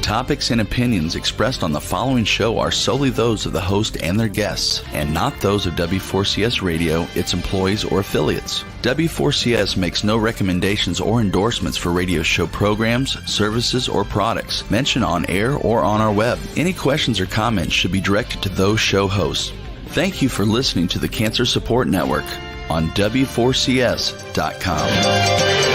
topics and opinions expressed on the following show are solely those of the host and their guests, and not those of W4CS Radio, its employees, or affiliates. W4CS makes no recommendations or endorsements for radio show programs, services, or products mentioned on air or on our web. Any questions or comments should be directed to those show hosts. Thank you for listening to the Cancer Support Network on W4CS.com.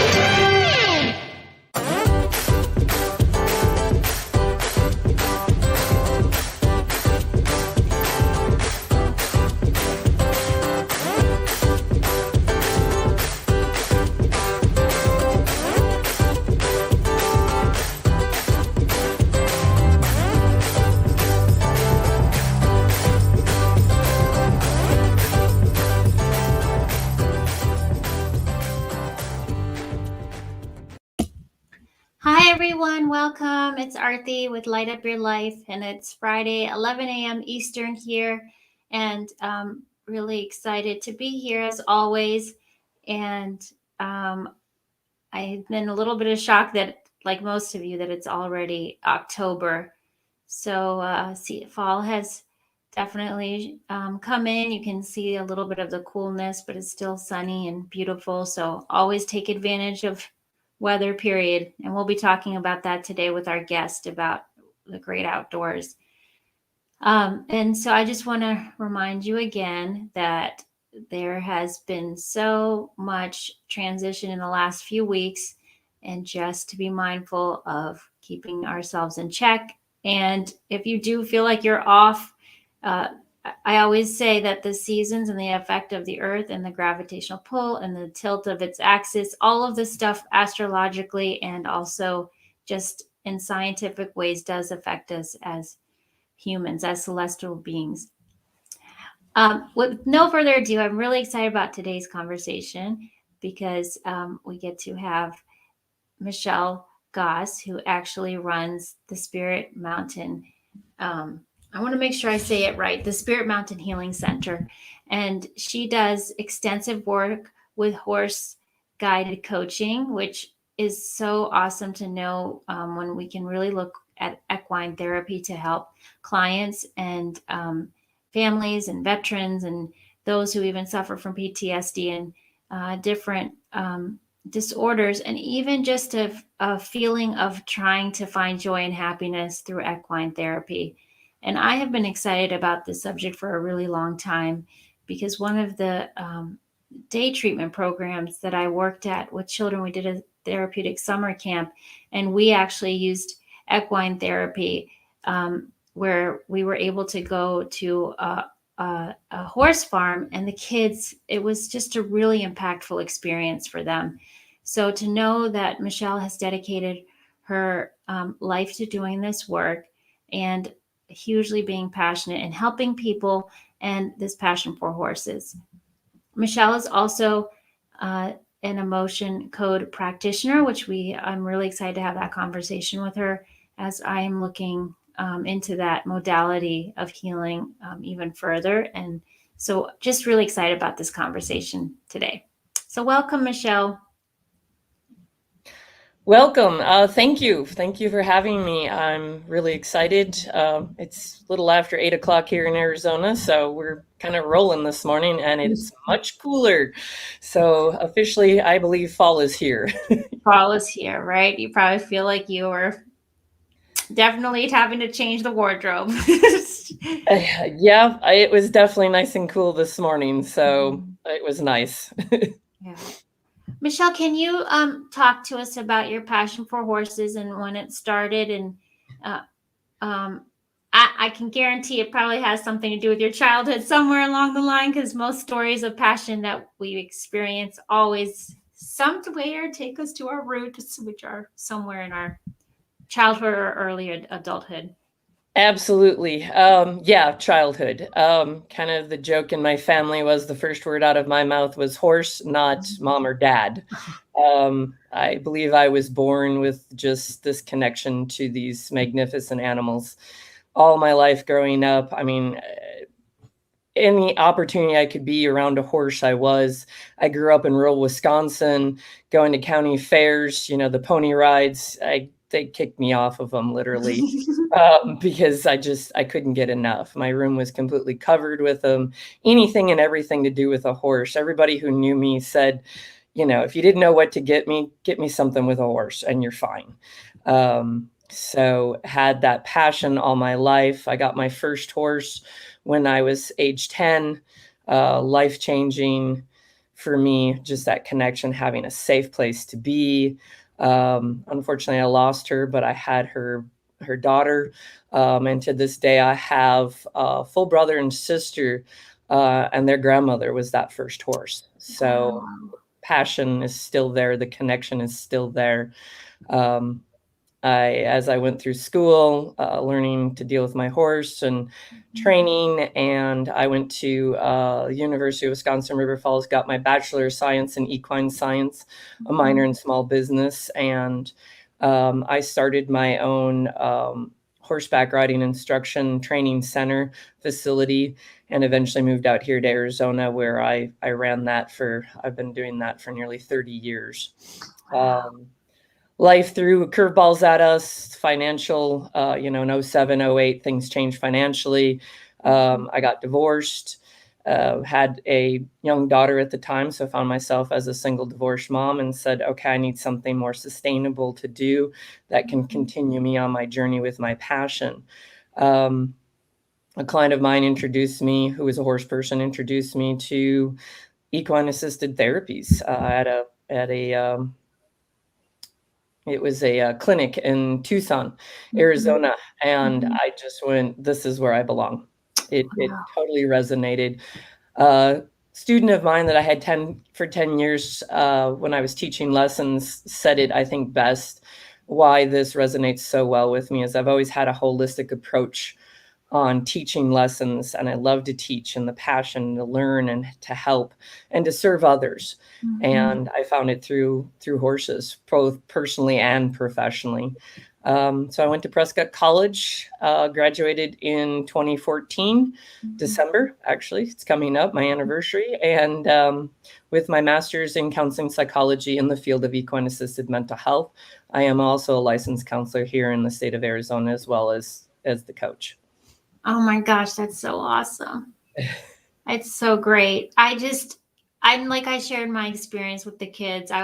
Welcome. It's Arthi with Light Up Your Life, and it's Friday, 11 a.m. Eastern here, and really excited to be here as always. And I've been a little bit of shock that, like most of you, that it's already October. So fall has definitely come in. You can see a little bit of the coolness, but it's still sunny and beautiful. So always take advantage of weather, period. And we'll be talking about that today with our guest about the great outdoors. And so I just want to remind you again that there has been so much transition in the last few weeks, and just to be mindful of keeping ourselves in check. And if you do feel like you're off, I always say that the seasons and the effect of the earth and the gravitational pull and the tilt of its axis, all of this stuff astrologically and also just in scientific ways does affect us as humans, as celestial beings. With no further ado, I'm really excited about today's conversation because we get to have Michelle Goss, who actually runs the Spirit Mountain I want to make sure I say it right, the Spirit Mountain Healing Center. And she does extensive work with horse-guided coaching, which is so awesome to know when we can really look at equine therapy to help clients and families and veterans and those who even suffer from PTSD and different disorders, and even just a feeling of trying to find joy and happiness through equine therapy. And I have been excited about this subject for a really long time because one of the day treatment programs that I worked at with children, we did a therapeutic summer camp, and we actually used equine therapy where we were able to go to a horse farm, and the kids, it was just a really impactful experience for them. So to know that Michelle has dedicated her life to doing this work and hugely being passionate and helping people and this passion for horses. Michelle is also an emotion code practitioner, which I'm really excited to have that conversation with her as I'm looking into that modality of healing even further. And so just really excited about this conversation today. So welcome, Michelle. Welcome. Thank you. Thank you for having me. I'm really excited. It's a little after 8 o'clock here in Arizona, so we're kind of rolling this morning, and it's much cooler. So officially, I believe fall is here. Fall is here, right? You probably feel like you were definitely having to change the wardrobe. Yeah, it was definitely nice and cool this morning, so it was nice. Yeah. Michelle, can you talk to us about your passion for horses and when it started? And I can guarantee it probably has something to do with your childhood somewhere along the line, because most stories of passion that we experience always somewhere take us to our roots, which are somewhere in our childhood or early adulthood. Absolutely. Yeah, childhood. Kind of the joke in my family was the first word out of my mouth was horse, not mom or dad. I believe I was born with just this connection to these magnificent animals. All my life growing up, I mean, any opportunity I could be around a horse, I was. I grew up in rural Wisconsin, going to county fairs, the pony rides. they kicked me off of them literally. Because I couldn't get enough. My room was completely covered with them, anything and everything to do with a horse. Everybody who knew me said, if you didn't know what to get me something with a horse and you're fine. So had that passion all my life. I got my first horse when I was age 10, life-changing for me, just that connection, having a safe place to be. Unfortunately, I lost her, but I had her daughter. And to this day, I have a full brother and sister, and their grandmother was that first horse. So passion is still there. The connection is still there. As I went through school, learning to deal with my horse and training, and I went to University of Wisconsin River Falls, got my Bachelor of Science in Equine Science, a minor in small business, and I started my own horseback riding instruction training center facility, and eventually moved out here to Arizona, where I ran that I've been doing that for nearly 30 years. Life threw curveballs at us, financial, in 07, 08, things changed financially. I got divorced, had a young daughter at the time, so I found myself as a single divorced mom and said, okay, I need something more sustainable to do that can continue me on my journey with my passion. A client of mine who was a horse person, introduced me to equine assisted therapies it was a clinic in Tucson, Arizona. And I just went, this is where I belong. It totally resonated. Student of mine that I had for 10 years when I was teaching lessons said it, I think, best. Why this resonates so well with me is I've always had a holistic approach on teaching lessons, and I love to teach, and the passion to learn and to help and to serve others. And I found it through horses, both personally and professionally. So I went to Prescott College, graduated in 2014, December, actually, it's coming up, my anniversary, and with my master's in counseling psychology in the field of equine assisted mental health. I am also a licensed counselor here in the state of Arizona, as well as the coach. Oh my gosh, that's so awesome. It's so great. I'm like, I shared my experience with the kids. I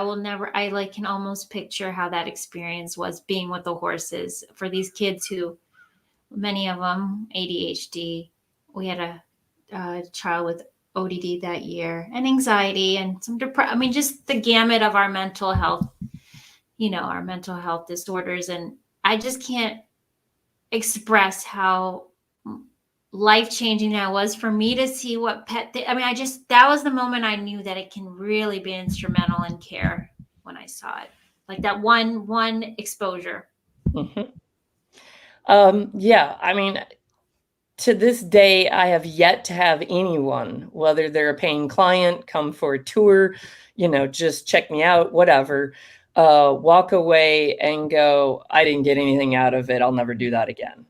can almost picture how that experience was being with the horses for these kids who, many of them, ADHD. We had a child with ODD that year, and anxiety and some depression. Just the gamut of our mental health, our mental health disorders. And I just can't express how life-changing that was for me to see what that was the moment I knew that it can really be instrumental in care, when I saw it, like that one exposure. To this day, I have yet to have anyone, whether they're a paying client, come for a tour, just check me out, whatever, walk away and go, I didn't get anything out of it, I'll never do that again.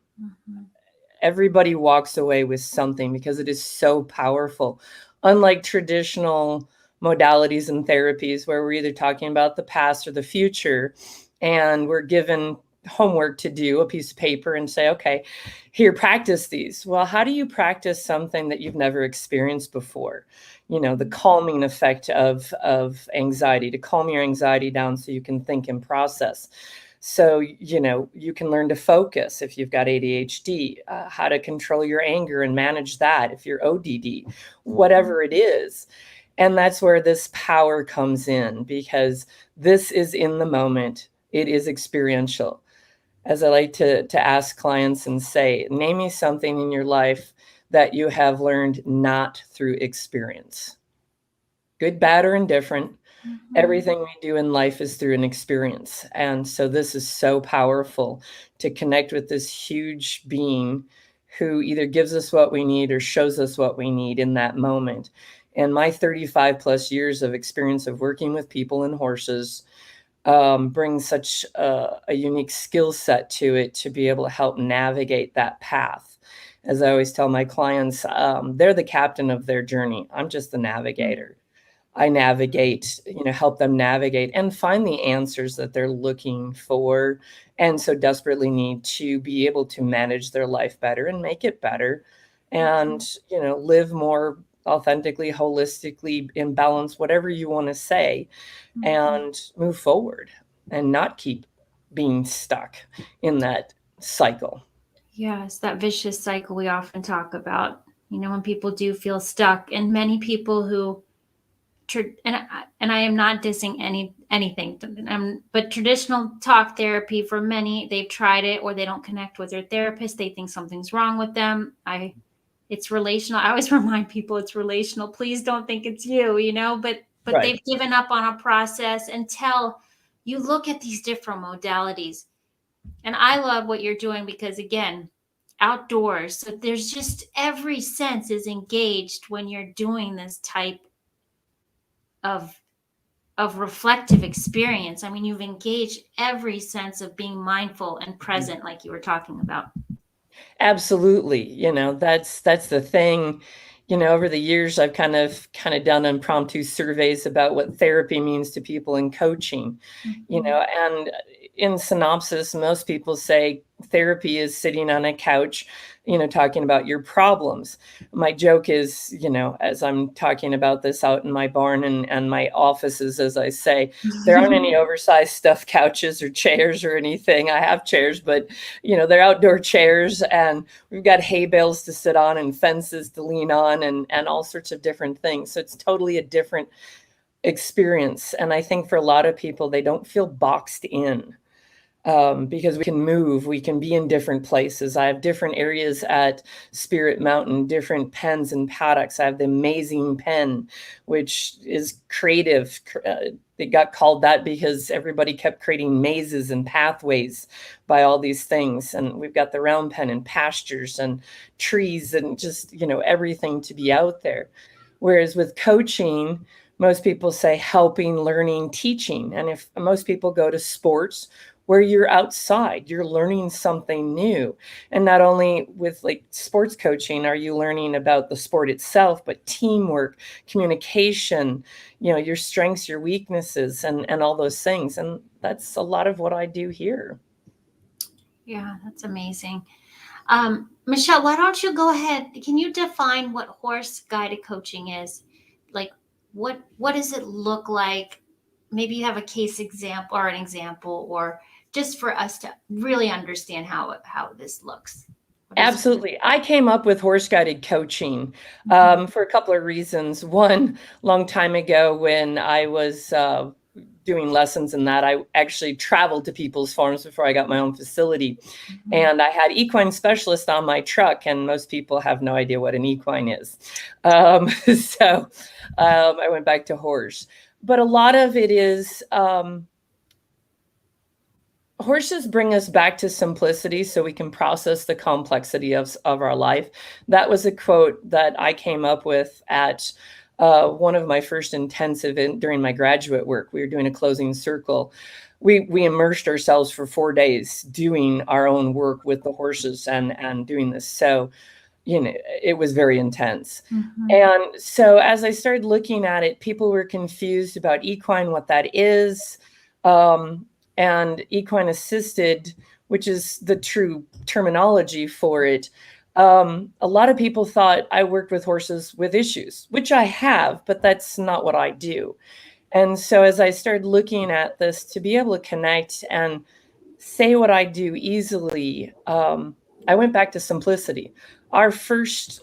Everybody walks away with something, because it is so powerful. Unlike traditional modalities and therapies, where we're either talking about the past or the future, and we're given homework to do, a piece of paper, and say, okay, here, practice these. Well, how do you practice something that you've never experienced before? The calming effect of anxiety, to calm your anxiety down so you can think and process. So, you can learn to focus if you've got ADHD, how to control your anger and manage that if you're ODD, whatever it is. And that's where this power comes in, because this is in the moment. It is experiential. As I like to ask clients and say, name me something in your life that you have learned not through experience. Good, bad, or indifferent. Everything we do in life is through an experience. And so this is so powerful, to connect with this huge being who either gives us what we need or shows us what we need in that moment. And my 35 plus years of experience of working with people and horses brings such a unique skill set to it, to be able to help navigate that path. As I always tell my clients, they're the captain of their journey. I'm just the navigator. I navigate, help them navigate and find the answers that they're looking for, and so desperately need to be able to manage their life better and make it better, and, live more authentically, holistically, in balance, whatever you want to say, and move forward and not keep being stuck in that cycle. Yes, that vicious cycle we often talk about. When people do feel stuck, and many people who, and I am not dissing anything, but traditional talk therapy, for many, they've tried it or they don't connect with their therapist. They think something's wrong with them. It's relational. I always remind people it's relational. Please don't think it's you, but Right. they've given up on a process until you look at these different modalities. And I love what you're doing because, again, outdoors. So there's just every sense is engaged when you're doing this type of reflective experience. I mean, you've engaged every sense of being mindful and present, like you were talking about. Absolutely. That's the thing. Over the years, I've kind of done impromptu surveys about what therapy means to people in coaching, and in synopsis, most people say therapy is sitting on a couch, talking about your problems. My joke is, as I'm talking about this out in my barn and my offices, as I say, there aren't any oversized stuffed couches or chairs or anything. I have chairs, but, they're outdoor chairs, and we've got hay bales to sit on and fences to lean on and all sorts of different things. So it's totally a different experience. And I think for a lot of people, they don't feel boxed in. Because we can move, we can be in different places. I have different areas at Spirit Mountain, different pens and paddocks. I have the amazing pen, which is creative. It got called that because everybody kept creating mazes and pathways by all these things. And we've got the round pen and pastures and trees and just, everything to be out there. Whereas with coaching, most people say helping, learning, teaching. And if most people go to sports, where you're outside, you're learning something new. And not only with like sports coaching are you learning about the sport itself, but teamwork, communication, your strengths, your weaknesses, and all those things. And that's a lot of what I do here. Yeah, that's amazing. Michelle, why don't you go ahead? Can you define what horse guided coaching is? Like, what does it look like? Maybe you have a case example or an example, or just for us to really understand how this looks. Absolutely. I came up with horse guided coaching for a couple of reasons. One, long time ago when I was doing lessons in that, I actually traveled to people's farms before I got my own facility. And I had equine specialists on my truck, and most people have no idea what an equine is. So I went back to horse. But a lot of it is horses bring us back to simplicity so we can process the complexity of our life. That was a quote that I came up with at one of my first intensive during my graduate work. We were doing a closing circle. We immersed ourselves for 4 days doing our own work with the horses and doing this. So, it was very intense. And so as I started looking at it, people were confused about equine, what that is. And equine assisted, which is the true terminology for it. A lot of people thought I worked with horses with issues, which I have, but that's not what I do. And so as I started looking at this, to be able to connect and say what I do easily, I went back to simplicity. Our first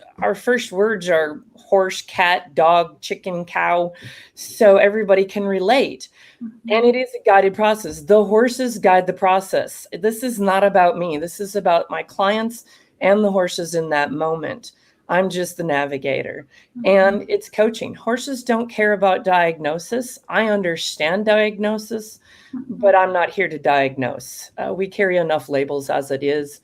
words are horse, cat, dog, chicken, cow, so everybody can relate. And it is a guided process. The horses guide the process. This is not about me. This is about my clients and the horses in that moment. I'm just the navigator. And it's coaching. Horses don't care about diagnosis. I understand diagnosis, but I'm not here to diagnose. We carry enough labels as it is.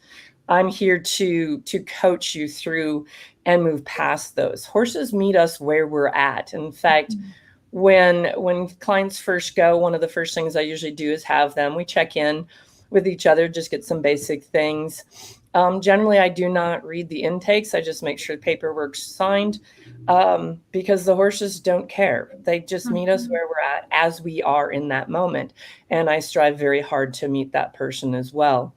I'm here to coach you through and move past those. Horses meet us where we're at. In fact, when clients first go, one of the first things I usually do is have them, we check in with each other, just get some basic things. Generally, I do not read the intakes. I just make sure the paperwork's signed, because the horses don't care. They just meet us where we're at as we are in that moment. And I strive very hard to meet that person as well.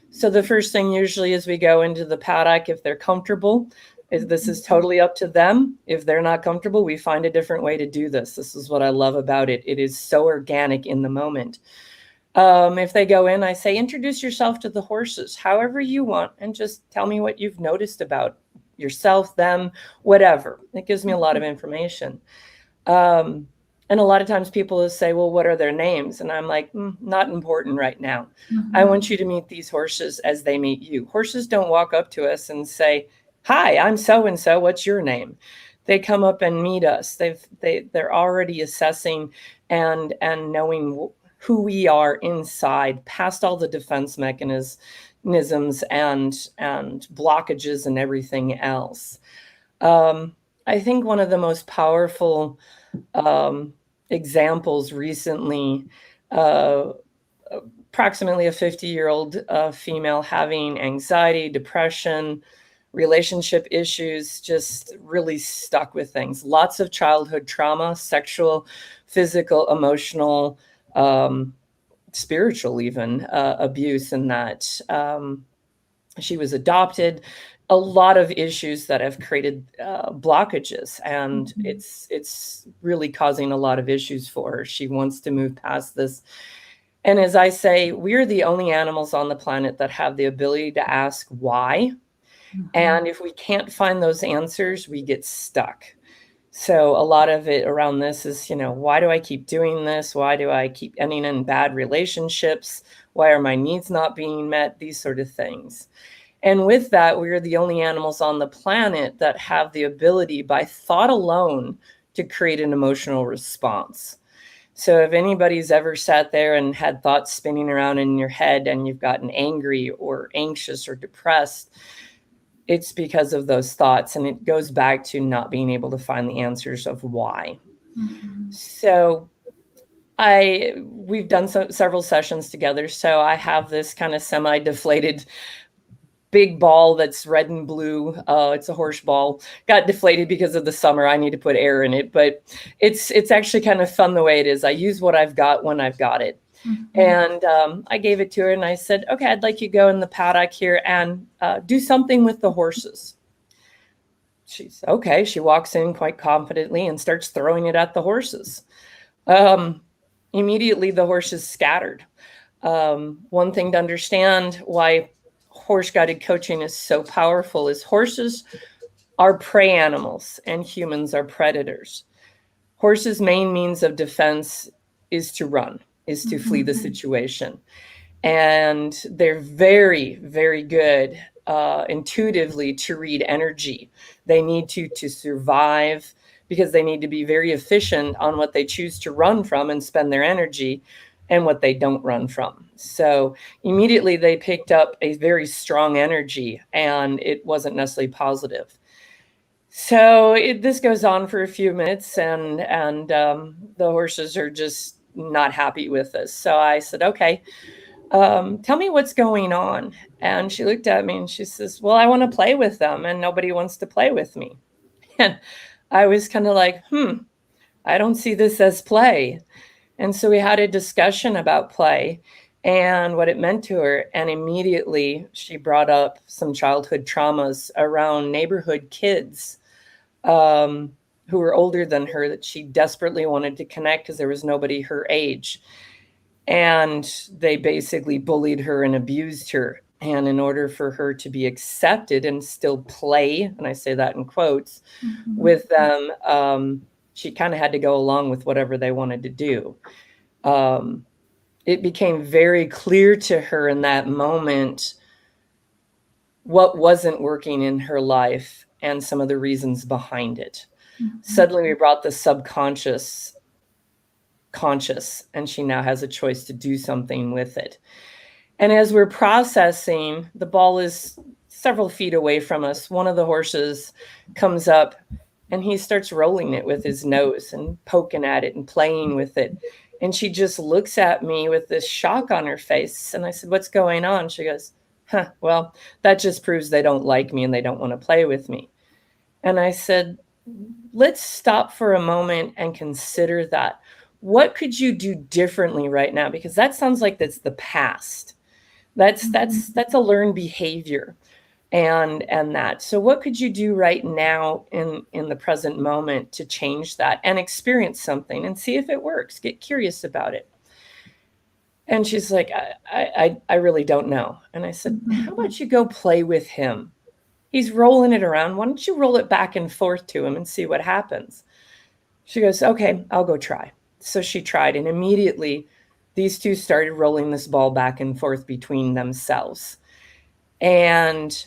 So the first thing usually is we go into the paddock if they're comfortable. This is totally up to them. If they're not comfortable, we find a different way to do this. This is what I love about it. It is so organic in the moment. If they go in, I say, introduce yourself to the horses, however you want, and just tell me what you've noticed about yourself, them, whatever. It gives me a lot of information. And a lot of times people will say, well, what are their names? And I'm like, not important right now. I want you to meet these horses as they meet you. Horses don't walk up to us and say, hi, I'm so-and-so, what's your name? They come up and meet us. They're already assessing and knowing who we are inside, past all the defense mechanisms and blockages and everything else. I think one of the most powerful examples recently, approximately a 50-year-old female having anxiety, depression, relationship issues, just really stuck with things. Lots of childhood trauma, sexual, physical, emotional, spiritual even abuse, and that she was adopted. A lot of issues that have created blockages, and it's really causing a lot of issues for her. She wants to move past this. And as I say, we're the only animals on the planet that have the ability to ask why. And if we can't find those answers, we get stuck. So a lot of it around this is, why do I keep doing this? Why do I keep ending in bad relationships? Why are my needs not being met? These sort of things. And with that, we are the only animals on the planet that have the ability by thought alone to create an emotional response. So if anybody's ever sat there and had thoughts spinning around in your head and you've gotten angry or anxious or depressed, it's because of those thoughts. And it goes back to not being able to find the answers of why. So we've done several sessions together. So I have this kind of semi-deflated big ball that's red and blue. It's a horse ball. Got deflated because of the summer. I need to put air in it, but it's actually kind of fun the way it is. I use what I've got when I've got it. And I gave it to her and I said, okay, I'd like you to go in the paddock here and do something with the horses. She's okay. She walks in quite confidently and starts throwing it at the horses. Immediately the horses scattered. One thing to understand why horse guided coaching is so powerful is horses are prey animals and humans are predators. Horses' main means of defense is to run, is to flee the situation. And they're very, very good intuitively to read energy. They need to survive because they need to be very efficient on what they choose to run from and spend their energy and what they don't run from. So immediately they picked up a very strong energy and it wasn't necessarily positive. So this goes on for a few minutes and the horses are just not happy with this. So I said, okay, tell me what's going on. And she looked at me and she says, well, I want to play with them and nobody wants to play with me. And I was kind of like, I don't see this as play. And so we had a discussion about play and what it meant to her. And immediately she brought up some childhood traumas around neighborhood kids who were older than her that she desperately wanted to connect because there was nobody her age. And they basically bullied her and abused her. And in order for her to be accepted and still play, and I say that in quotes, with them, she kind of had to go along with whatever they wanted to do. It became very clear to her in that moment what wasn't working in her life and some of the reasons behind it. Suddenly we brought the subconscious conscious, and she now has a choice to do something with it. And as we're processing, the ball is several feet away from us. One of the horses comes up and he starts rolling it with his nose and poking at it and playing with it. And she just looks at me with this shock on her face. And I said, what's going on? She goes, Well, that just proves they don't like me and they don't want to play with me. And I said, let's stop for a moment and consider that. What could you do differently right now? Because that sounds like that's the past. That's a learned behavior. And that. So what could you do right now in the present moment to change that and experience something and see if it works? Get curious about it. And she's like, I really don't know. And I said, how about you go play with him? He's rolling it around. Why don't you roll it back and forth to him and see what happens? She goes, okay, I'll go try. So she tried, and immediately these two started rolling this ball back and forth between themselves. And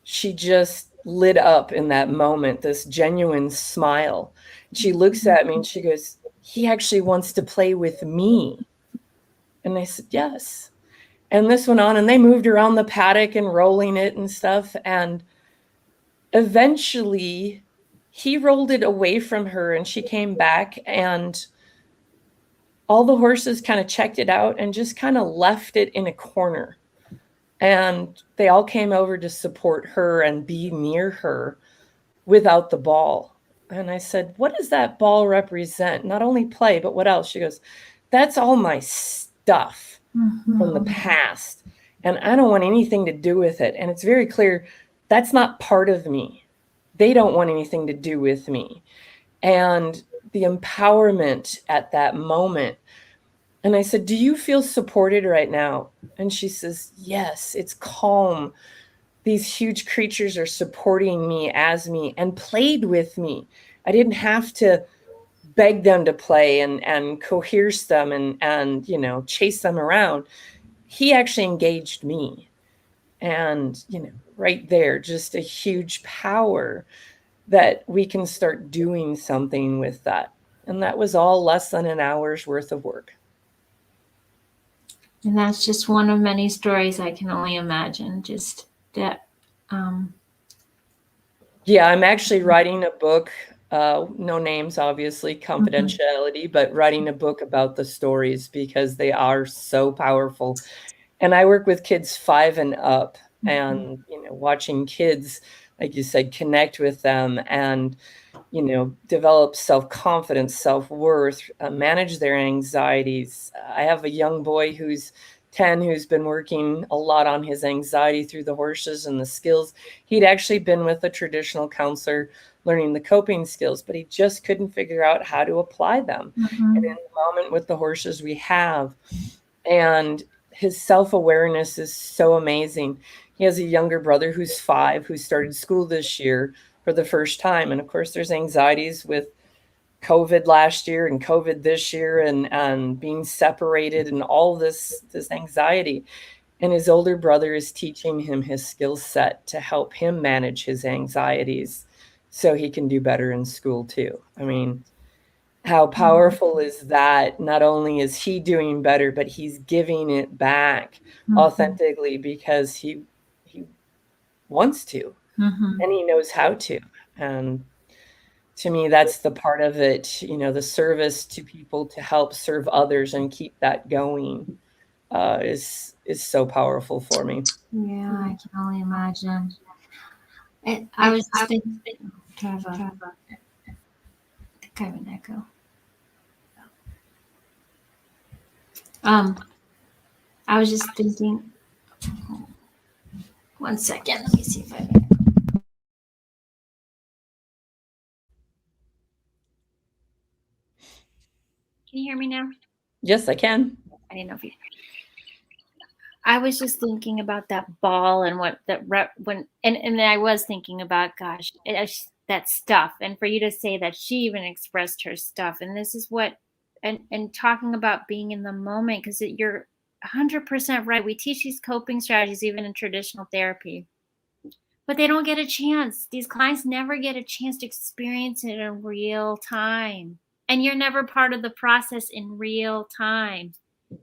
she just lit up in that moment, this genuine smile. She looks at me and she goes, he actually wants to play with me. And I said, yes. And this went on, and they moved around the paddock and rolling it and stuff. And eventually he rolled it away from her and she came back, and all the horses kind of checked it out and just kind of left it in a corner. And they all came over to support her and be near her without the ball. And I said, what does that ball represent? Not only play, but what else? She goes, that's all my stuff from the past. And I don't want anything to do with it. And it's very clear that's not part of me. They don't want anything to do with me. And the empowerment at that moment. And I said, do you feel supported right now? And she says, yes, it's calm. These huge creatures are supporting me as me and played with me. I didn't have to beg them to play and coerce them and chase them around. He actually engaged me. And, right there, just a huge power that we can start doing something with that. And that was all less than an hour's worth of work. And that's just one of many stories I can only imagine. Just that. Yeah, I'm actually writing a book, no names, obviously, confidentiality, but writing a book about the stories because they are so powerful. And I work with kids 5 and up, and, watching kids, like you said, connect with them and, develop self-confidence, self-worth, manage their anxieties. I have a young boy who's 10 who's been working a lot on his anxiety through the horses and the skills. He'd actually been with a traditional counselor learning the coping skills, but he just couldn't figure out how to apply them. And in the moment with the horses we have, and his self-awareness is so amazing. He has a younger brother who's 5 who started school this year for the first time. And of course, there's anxieties with COVID last year and COVID this year and being separated and all this anxiety. And his older brother is teaching him his skill set to help him manage his anxieties so he can do better in school too. I mean, how powerful is that? Not only is he doing better, but he's giving it back authentically because he wants to and he knows how to. And to me, that's the part of it, the service to people to help serve others and keep that going is so powerful for me. Yeah, I can only imagine. I was just thinking, I think I have an echo. I was just thinking, 1 second, let me see if I can. Can you hear me now? Yes, I can. I didn't know if you. I was just thinking about that ball and what that and I was thinking about, gosh, that stuff. And for you to say that she even expressed her stuff, and this is what, and talking about being in the moment, because you're 100% right. We teach these coping strategies even in traditional therapy, but they don't get a chance. These clients never get a chance to experience it in real time. And you're never part of the process in real time.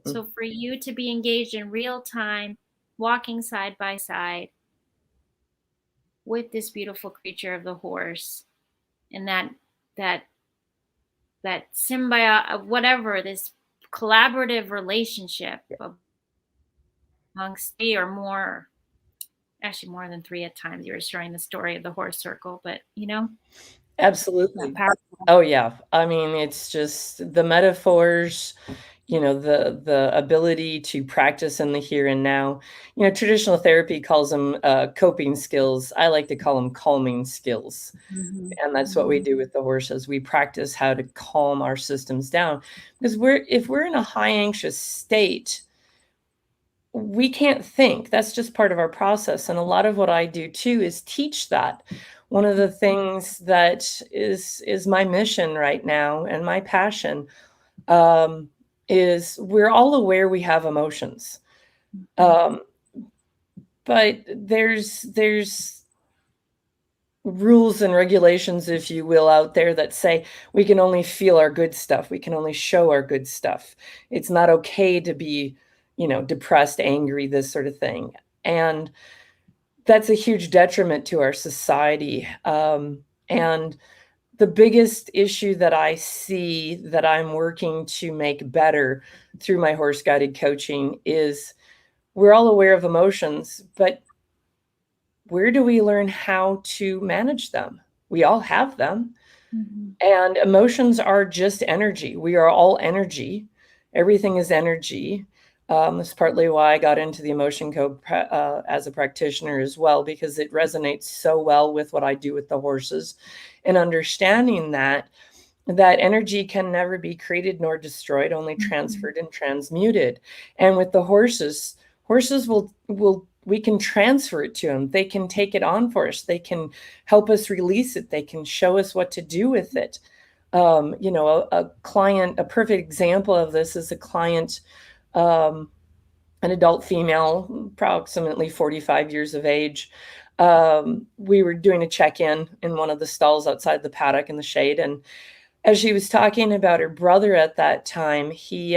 So for you to be engaged in real time, walking side by side with this beautiful creature of the horse, and that symbiote, whatever, this collaborative relationship of amongst 3 or more, actually more than 3 at times. You were sharing the story of the horse circle, but Absolutely. powerful. Oh yeah. I mean, it's just the metaphors, the ability to practice in the here and now. Traditional therapy calls them coping skills. I like to call them calming skills. Mm-hmm. And that's what we do with the horses. We practice how to calm our systems down, because if we're in a high anxious state, we can't think. That's just part of our process. And a lot of what I do too is teach that. One of the things that is my mission right now and my passion is we're all aware we have emotions. But there's rules and regulations, if you will, out there that say we can only feel our good stuff. We can only show our good stuff. It's not okay to be, depressed, angry, this sort of thing. And that's a huge detriment to our society. And the biggest issue that I see that I'm working to make better through my horse guided coaching is we're all aware of emotions, but where do we learn how to manage them? We all have them. Mm-hmm. And emotions are just energy. We are all energy. Everything is energy. That's partly why I got into the emotion code as a practitioner as well, because it resonates so well with what I do with the horses, and understanding that energy can never be created nor destroyed, only transferred and transmuted. And with the horses we can transfer it to them. They can take it on for us. They can help us release it. They can show us what to do with it. A client, a perfect example of this is a client, an adult female, approximately 45 years of age. We were doing a check-in in one of the stalls outside the paddock in the shade. And as she was talking about her brother at that time, she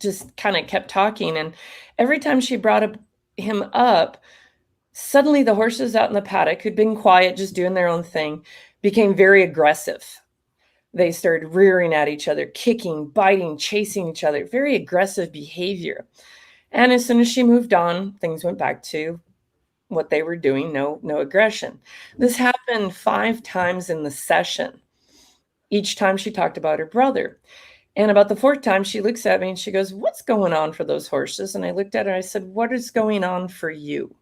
just kind of kept talking. And every time she brought him up, suddenly the horses out in the paddock, who'd been quiet, just doing their own thing, became very aggressive. They started rearing at each other, kicking, biting, chasing each other, very aggressive behavior. And as soon as she moved on, things went back to what they were doing, no aggression. This happened 5 times in the session. Each time she talked about her brother. And about the 4th time, she looks at me and she goes, "What's going on for those horses?" And I looked at her and I said, "What is going on for you?"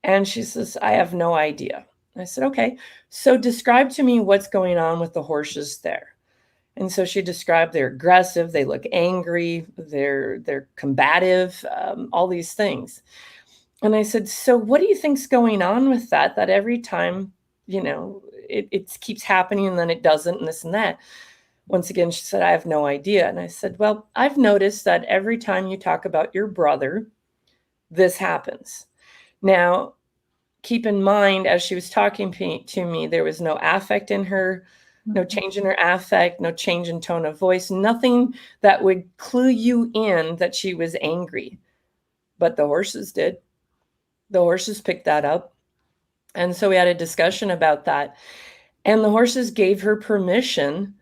And she says, "I have no idea." I said, "Okay, so describe to me what's going on with the horses there." And so she described they're aggressive, they look angry, they're combative, all these things. And I said, "So what do you think's going on with that every time, it keeps happening and then it doesn't, and this and that?" Once again, she said, "I have no idea." And I said, "Well, I've noticed that every time you talk about your brother, this happens." Now, keep in mind, as she was talking to me, there was no affect in her, no change in her affect, no change in tone of voice, nothing that would clue you in that she was angry. But the horses did. The horses picked that up. And so we had a discussion about that. And the horses gave her permission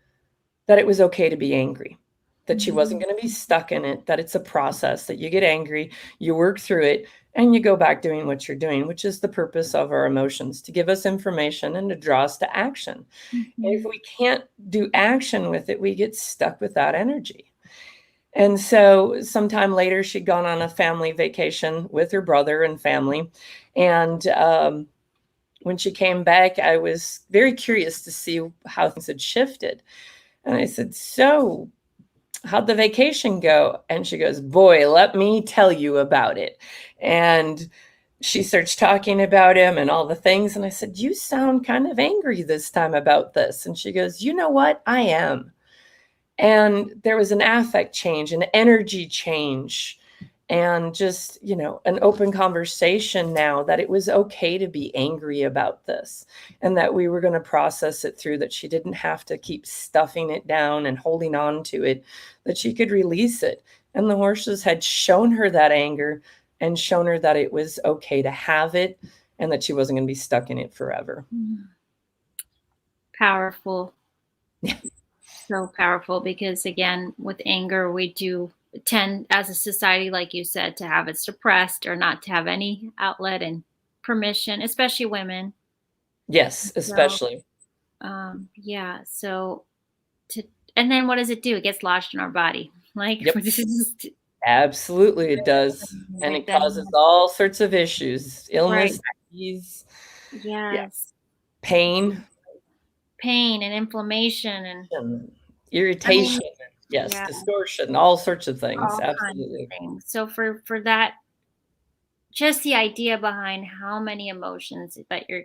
that it was okay to be angry, that she wasn't going to be stuck in it, that it's a process, that you get angry, you work through it, and you go back doing what you're doing, which is the purpose of our emotions, to give us information and to draw us to action. If we can't do action with it, we get stuck with that energy. And so sometime later, she'd gone on a family vacation with her brother and family. And when she came back, I was very curious to see how things had shifted. And I said, "So how'd the vacation go?" And she goes, "Boy, let me tell you about it." And she starts talking about him and all the things. And I said, "You sound kind of angry this time about this." And she goes, "You know what? I am." And there was an affect change, an energy change, and just, an open conversation now that it was okay to be angry about this, and that we were going to process it through, that she didn't have to keep stuffing it down and holding on to it, that she could release it. And the horses had shown her that anger and shown her that it was okay to have it and that she wasn't going to be stuck in it forever. Powerful. So powerful, because again, with anger, we do tend as a society, like you said, to have it suppressed or not to have any outlet and permission, especially women. Yes, So, especially. yeah. So to and then what does it do? It gets lodged in our body. Like, Yep. Absolutely, it does. And like it that. causes all sorts of issues, Right. illness, disease, yeah, Yes. pain, Pain and inflammation and and I mean, irritation, yes, yeah, distortion, all sorts of things. all kinds of Absolutely. things. So for that, just the idea behind how many emotions that you're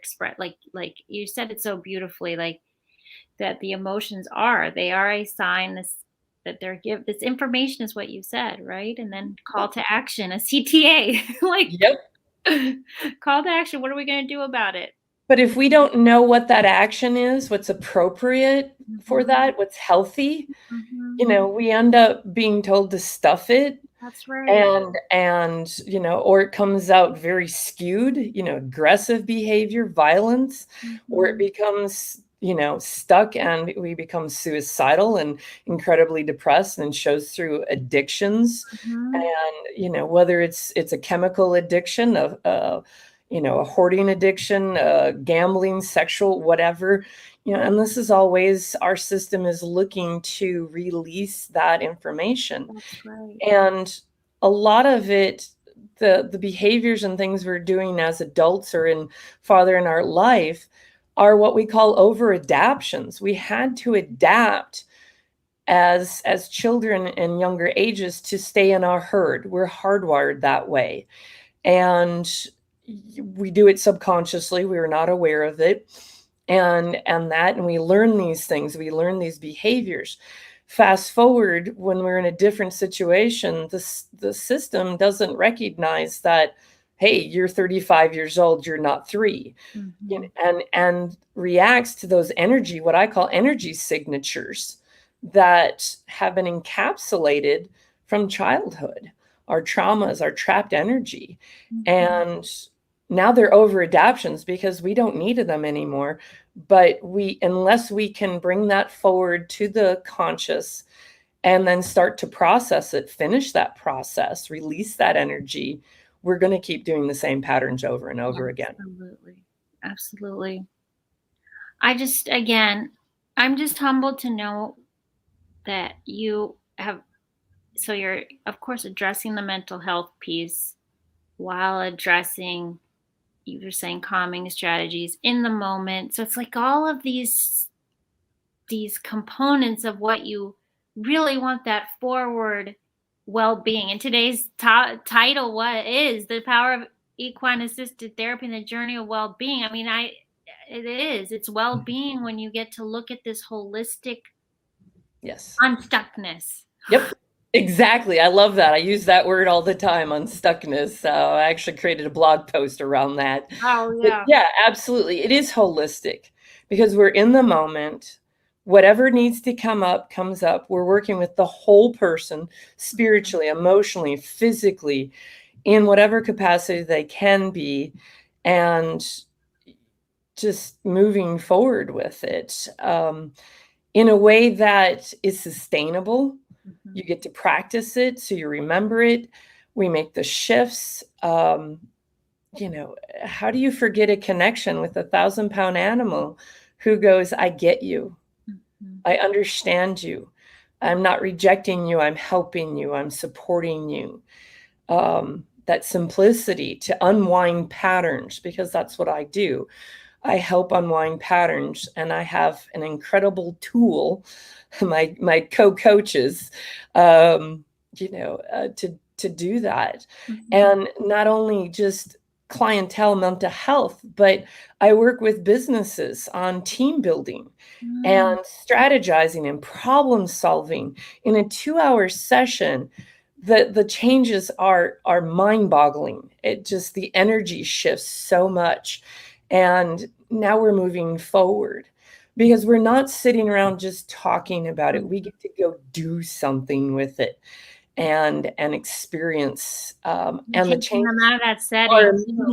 like you said it so beautifully, like that the emotions they are a sign that they're this information is what you said, right? And then call to action, a CTA, like Yep. call to action. What are we going to do about it? But if we don't know what that action is, what's appropriate for Mhm, that, what's healthy, mhm. we end up being told to stuff it. That's right. And or it comes out very skewed, aggressive behavior, violence, or it Mhm, becomes stuck, and we become suicidal and incredibly depressed, and shows through addictions. mhm. And whether it's a chemical addiction, a hoarding addiction, gambling, sexual, whatever. And this is always, our system is looking to release that information. That's right. And a lot of it, the behaviors and things we're doing as adults or farther in our life, are what we call over adaptions. We had to adapt as children in younger ages to stay in our herd. We're hardwired that way. And we do it subconsciously. We are not aware of it. And we learn these things. We learn these behaviors. Fast forward, when we're in a different situation, the system doesn't recognize that, hey, you're 35 years old, you're not 3. Mhm. And reacts to those what I call energy signatures, that have been encapsulated from childhood, our traumas, our trapped energy. Mhm. And now they're over adaptions because we don't need them anymore. But unless we can bring that forward to the conscious and then start to process it, finish that process, release that energy, we're going to keep doing the same patterns over and over again. Absolutely. Absolutely. Again, I'm just humbled to know that you have, so you're, of course, addressing the mental health piece while addressing, you were saying calming strategies in the moment. So it's like all of these components of what you really want, that forward well-being. And today's title, what is the power of equine assisted therapy and the journey of well-being? I mean, it's well-being when you get to look at this holistic Yes. unstuckness. Yep. Exactly. I love that. I use that word all the time, unstuckness. I actually created a blog post around that. Oh But yeah. yeah, absolutely. It is holistic because we're in the moment. Whatever needs to come up comes up. We're working with the whole person, spiritually, emotionally, physically, in whatever capacity they can be, and just moving forward with it, in a way that is sustainable. Mhm. You get to practice it, so you remember it. We make the shifts. How do you forget a connection with a 1,000-pound animal who goes, I get you. Mhm. I understand you. I'm not rejecting you. I'm helping you. I'm supporting you. That simplicity to unwind patterns, because that's what I do. I help unwind patterns, and I have an incredible tool, my co-coaches, to do that. Mhm. And not only just clientele mental health, but I work with businesses on team building Mm. and strategizing and problem solving in a 2-hour session. The changes are mind-boggling. It just, the energy shifts so much. And now we're moving forward because we're not sitting around just talking about it. We get to go do something with it and experience, And and the taking them changes out of that are setting too.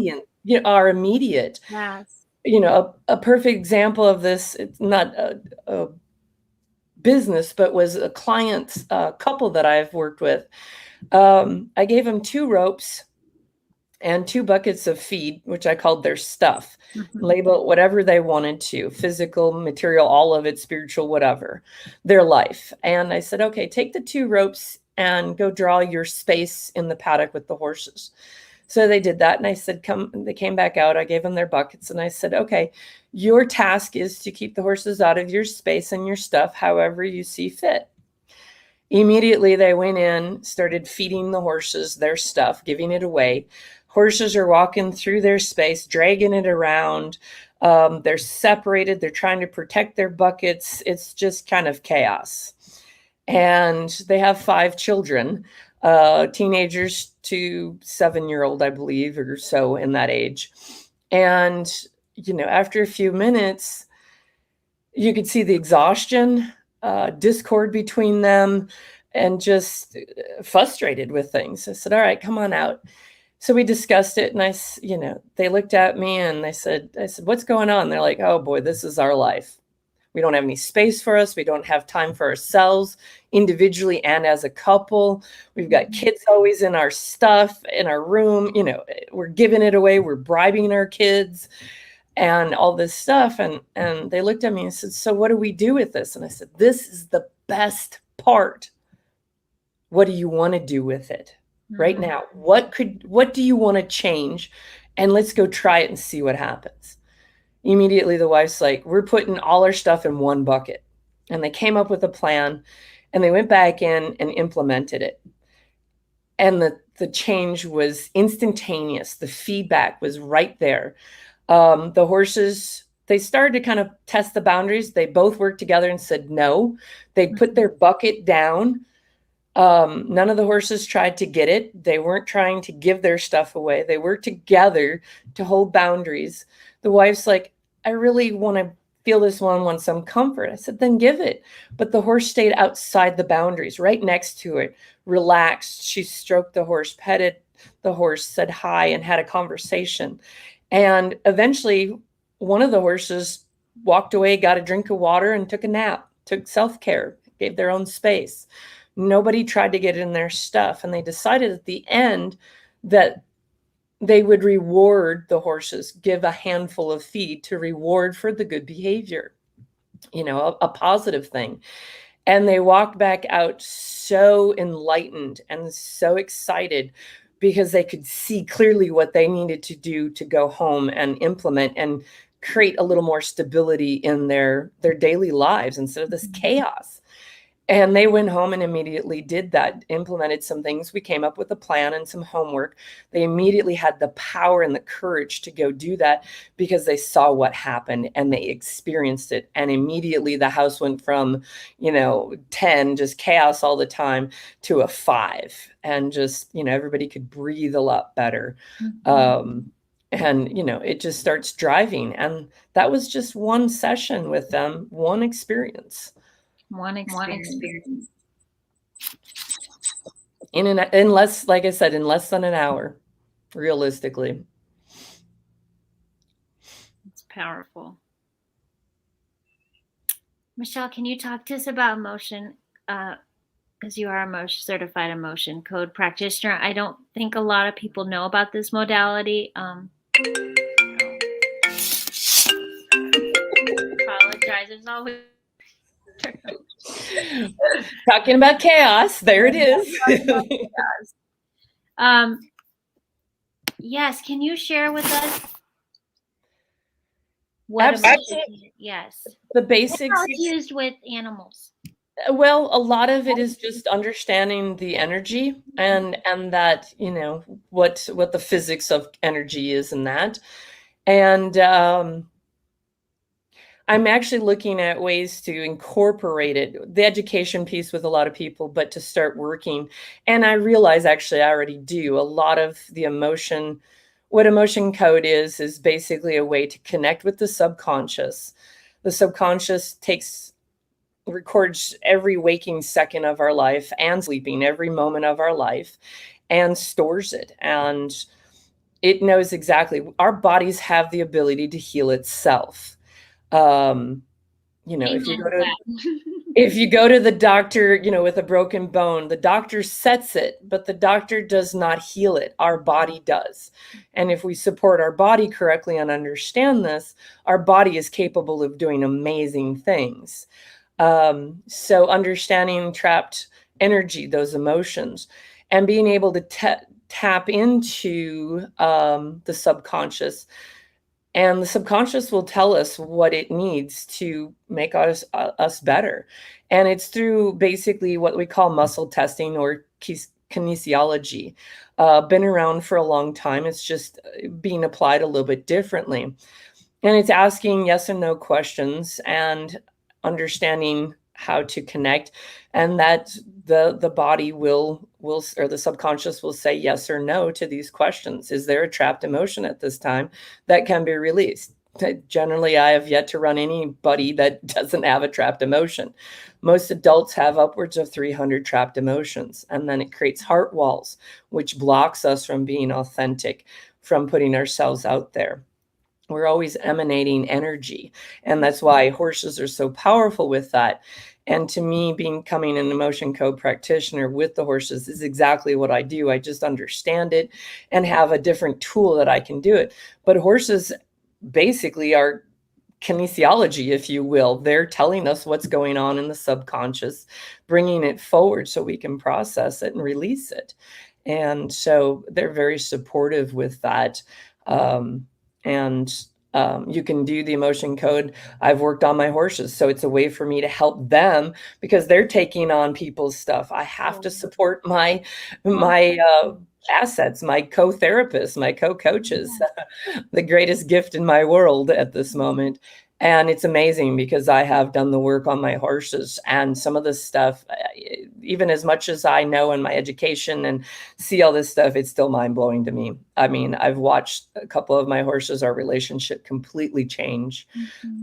immediate. Are immediate. Yes. A perfect example of this, it's not a business, but was a client couple that I've worked with. I gave them 2 ropes and 2 buckets of feed, which I called their stuff. Label it whatever they wanted to, physical, material, all of it, spiritual, whatever, their life. And I said, okay, take the 2 ropes and go draw your space in the paddock with the horses. So they did that. And I said, come, they came back out. I gave them their buckets. And I said, okay, your task is to keep the horses out of your space and your stuff, however you see fit. Immediately they went in, started feeding the horses their stuff, giving it away. Horses are walking through their space, dragging it around. They're separated. They're trying to protect their buckets. It's just kind of chaos. And they have 5 children, teenagers to 7-year-old, I believe, or so in that age. And, you know, after a few minutes, you could see the exhaustion, discord between them, and just frustrated with things. I said, all right, come on out. So we discussed it, and they looked at me and I said, what's going on? They're like, oh boy, this is our life. We don't have any space for us. We don't have time for ourselves individually and as a couple. We've got kids always in our stuff, in our room. You know, we're giving it away. We're bribing our kids and all this stuff. And they looked at me and said, so what do we do with this? And I said, this is the best part. What do you want to do with it right now? What do you want to change? And let's go try it and see what happens. Immediately, the wife's like, we're putting all our stuff in one bucket. And they came up with a plan, and they went back in and implemented it. And the change was instantaneous. The feedback was right there. The horses, they started to kind of test the boundaries. They both worked together and said no. They put their bucket down. None of the horses tried to get it. They weren't trying to give their stuff away. They worked together to hold boundaries. The wife's like, I really want to feel this one, want some comfort. I said, then give it. But the horse stayed outside the boundaries, right next to it, relaxed. She stroked the horse, petted the horse, said hi, and had a conversation. And eventually, one of the horses walked away, got a drink of water, and took a nap, took self-care, gave their own space. Nobody tried to get in their stuff. And they decided at the end that they would reward the horses, give a handful of feed to reward for the good behavior, you know, a positive thing. And they walked back out so enlightened and so excited because they could see clearly what they needed to do to go home and implement and create a little more stability in their daily lives instead of this chaos. And they went home and immediately did that, implemented some things. We came up with a plan and some homework. They immediately had the power and the courage to go do that because they saw what happened and they experienced it. And immediately the house went from, 10, just chaos all the time, to a 5. And just, everybody could breathe a lot better. And, it just starts driving. And that was just one session with them, one experience. One experience. In less, like I said, in less than an hour, realistically. It's powerful. Michelle, can you talk to us about emotion? Because you are a certified emotion code practitioner. I don't think a lot of people know about this modality. Apologize. There's always talking about chaos. There it is. Yes. Can you share with us yes, the basics? How it's used with animals? Well, a lot of it is just understanding the energy and that, what the physics of energy is and that. And I'm actually looking at ways to incorporate it, the education piece with a lot of people, but to start working. And I realize actually I already do a lot of the emotion. What emotion code is basically a way to connect with the subconscious. The subconscious records every waking second of our life and sleeping every moment of our life and stores it. And it knows exactly, our bodies have the ability to heal itself. If you go to If you go to the doctor, with a broken bone, the doctor sets it, but the doctor does not heal it. Our body does. And if we support our body correctly and understand this, our body is capable of doing amazing things. So understanding trapped energy, those emotions, and being able to tap into the subconscious. And the subconscious will tell us what it needs to make us better. And it's through basically what we call muscle testing or kinesiology. Been around for a long time. It's just being applied a little bit differently. And it's asking yes and no questions and understanding how to connect, and that the body will or the subconscious will say yes or no to these questions. Is there a trapped emotion at this time that can be released? Generally, I have yet to run anybody that doesn't have a trapped emotion. Most adults have upwards of 300 trapped emotions, and then it creates heart walls, which blocks us from being authentic, from putting ourselves out there. We're always emanating energy, and that's why horses are so powerful with that. And to me, becoming an emotion code practitioner with the horses is exactly what I do. I just understand it and have a different tool that I can do it. But horses basically are kinesiology, if you will. They're telling us what's going on in the subconscious, bringing it forward so we can process it and release it. And so they're very supportive with that. You can do the emotion code. I've worked on my horses, so it's a way for me to help them because they're taking on people's stuff. I have to support my assets, my co-therapists, my co-coaches, the greatest gift in my world at this moment. And it's amazing because I have done the work on my horses, and some of this stuff, even as much as I know in my education and see all this stuff, it's still mind blowing to me. I mean, I've watched a couple of my horses, our relationship completely change.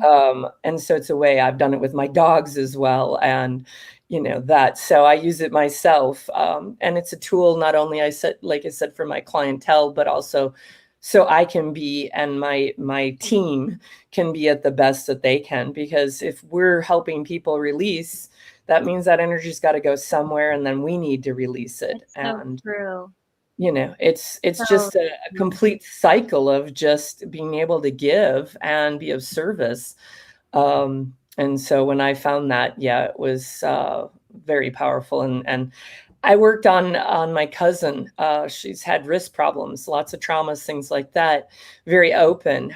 And so it's a way. I've done it with my dogs as well. And that. So I use it myself. And it's a tool, not only like I said, for my clientele, but also so I can be, and my team can be at the best that they can, because if we're helping people release, that means that energy's got to go somewhere, and then we need to release it. That's so true. It's just a complete cycle of just being able to give and be of service. And so when I found that, it was very powerful. And I worked on my cousin. She's had wrist problems, lots of traumas, things like that, very open.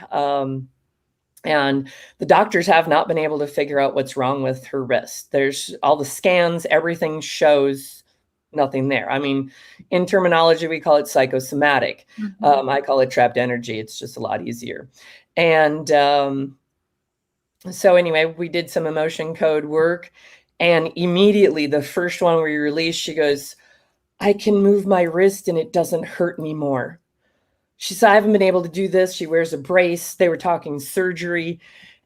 And the doctors have not been able to figure out what's wrong with her wrist. There's all the scans, everything shows nothing there. I mean, in terminology, we call it psychosomatic. I call it trapped energy. It's just a lot easier. And so anyway, we did some emotion code work. And immediately, the first one we released, she goes, I can move my wrist and it doesn't hurt anymore. She said, I haven't been able to do this. She wears a brace. They were talking surgery.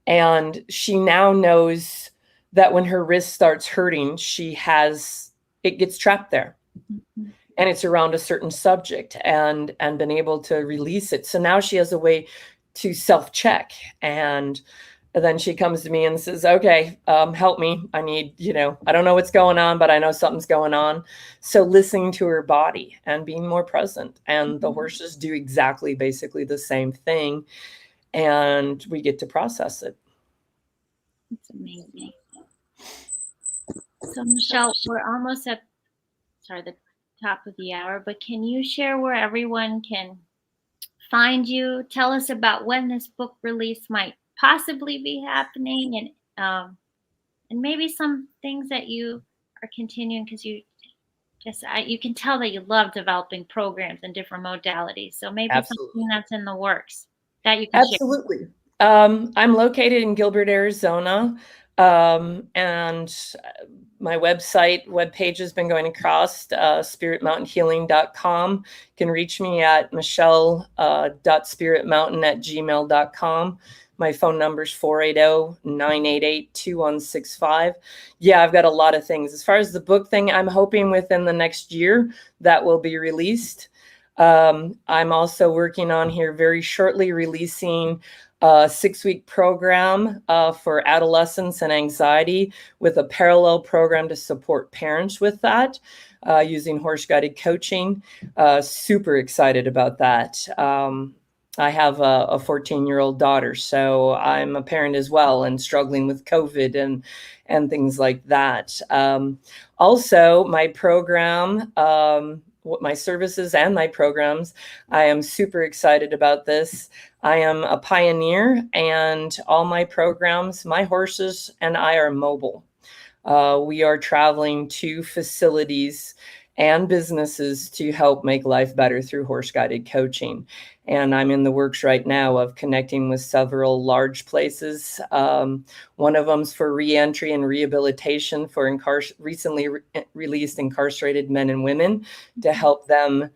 And she now knows that when her wrist starts hurting, it gets trapped there. And it's around a certain subject, and been able to release it. So now she has a way to self-check. And then she comes to me and says, okay, help me. I need, I don't know what's going on, but I know something's going on. So listening to her body and being more present. And the horses do basically the same thing. And we get to process it. That's amazing. So Michelle, we're almost at the top of the hour, but can you share where everyone can find you? Tell us about when this book release might possibly be happening, and maybe some things that you are continuing, because you can tell that you love developing programs and different modalities. So maybe something that's in the works that you can share. I'm located in Gilbert, Arizona, and my webpage has been going across, spiritmountainhealing.com. You can reach me at michelle.spiritmountain@gmail.com. My phone number is 480-988-2165. I've got a lot of things. As far as the book thing, I'm hoping within the next year that will be released. I'm also working on here very shortly releasing 6-week program for adolescence and anxiety with a parallel program to support parents with that using horse-guided coaching. Super excited about that. I have a 14-year-old daughter, so I'm a parent as well and struggling with COVID and things like that. Also, my program, my services and my programs, I am super excited about this. I am a pioneer, and all my programs, my horses and I are mobile. We are traveling to facilities and businesses to help make life better through horse-guided coaching. And I'm in the works right now of connecting with several large places. One of them's for reentry and rehabilitation for recently released incarcerated men and women to help them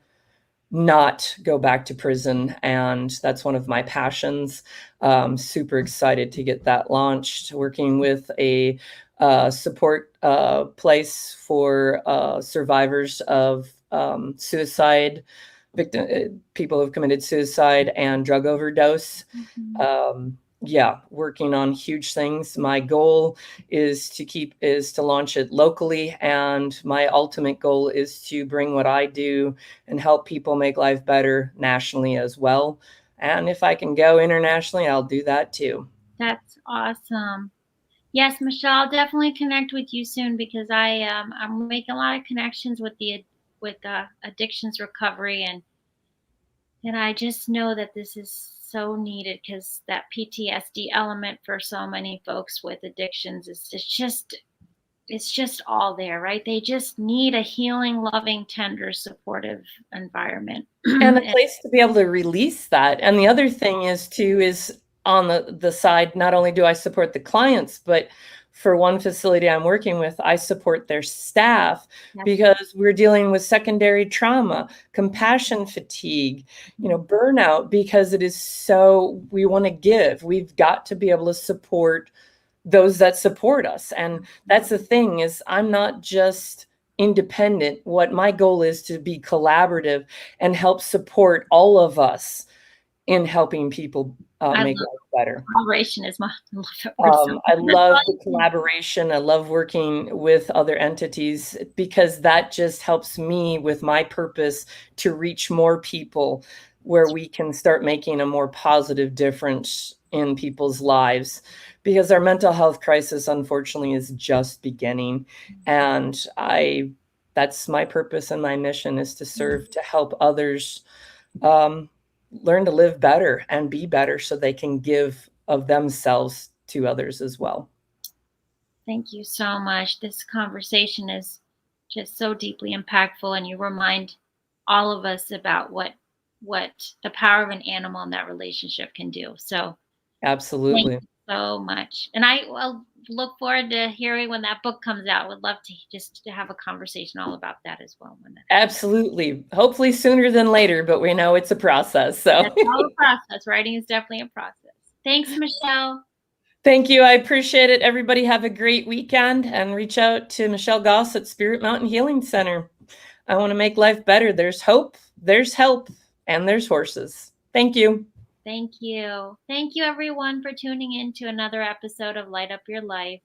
not go back to prison. And that's one of my passions. Super excited to get that launched, working with a support place for survivors of suicide, people who have committed suicide and drug overdose. Working on huge things. My goal is to launch it locally, and my ultimate goal is to bring what I do and help people make life better nationally as well. And if I can go internationally, I'll do that too. That's awesome. Yes, Michelle, I'll definitely connect with you soon, because I'm making a lot of connections with addictions recovery, and I just know that this is so needed, because that PTSD element for so many folks with addictions is it's just all there, right? They just need a healing, loving, tender, supportive environment. And a place to be able to release that. And the other thing is on the side, not only do I support the clients, but for one facility I'm working with, I support their staff, because we're dealing with secondary trauma, compassion fatigue, burnout, because it is so, we want to give. We've got to be able to support those that support us. And that's the thing, is I'm not just independent. What my goal is to be collaborative and help support all of us in helping people make life better. Collaboration is my I love the collaboration. I love working with other entities, because that just helps me with my purpose to reach more people, where we can start making a more positive difference in people's lives, because our mental health crisis, unfortunately, is just beginning. And that's my purpose and my mission, is to serve, to help others learn to live better and be better, so they can give of themselves to others as well. Thank you so much. This conversation is just so deeply impactful, and you remind all of us about what the power of an animal in that relationship can do. So absolutely. Thank you so much. And I will look forward to hearing when that book comes out. Would love to have a conversation all about that as well. Absolutely. Hopefully sooner than later, but we know it's a process. So it's all a process. Writing is definitely a process. Thanks, Michelle. Thank you. I appreciate it. Everybody have a great weekend, and reach out to Michelle Goss at Spirit Mountain Healing Center. I want to make life better. There's hope, there's help, and there's horses. Thank you. Thank you. Thank you, everyone, for tuning in to another episode of Light Up Your Life.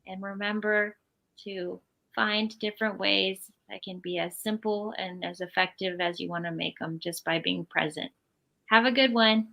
And remember to find different ways that can be as simple and as effective as you want to make them, just by being present. Have a good one.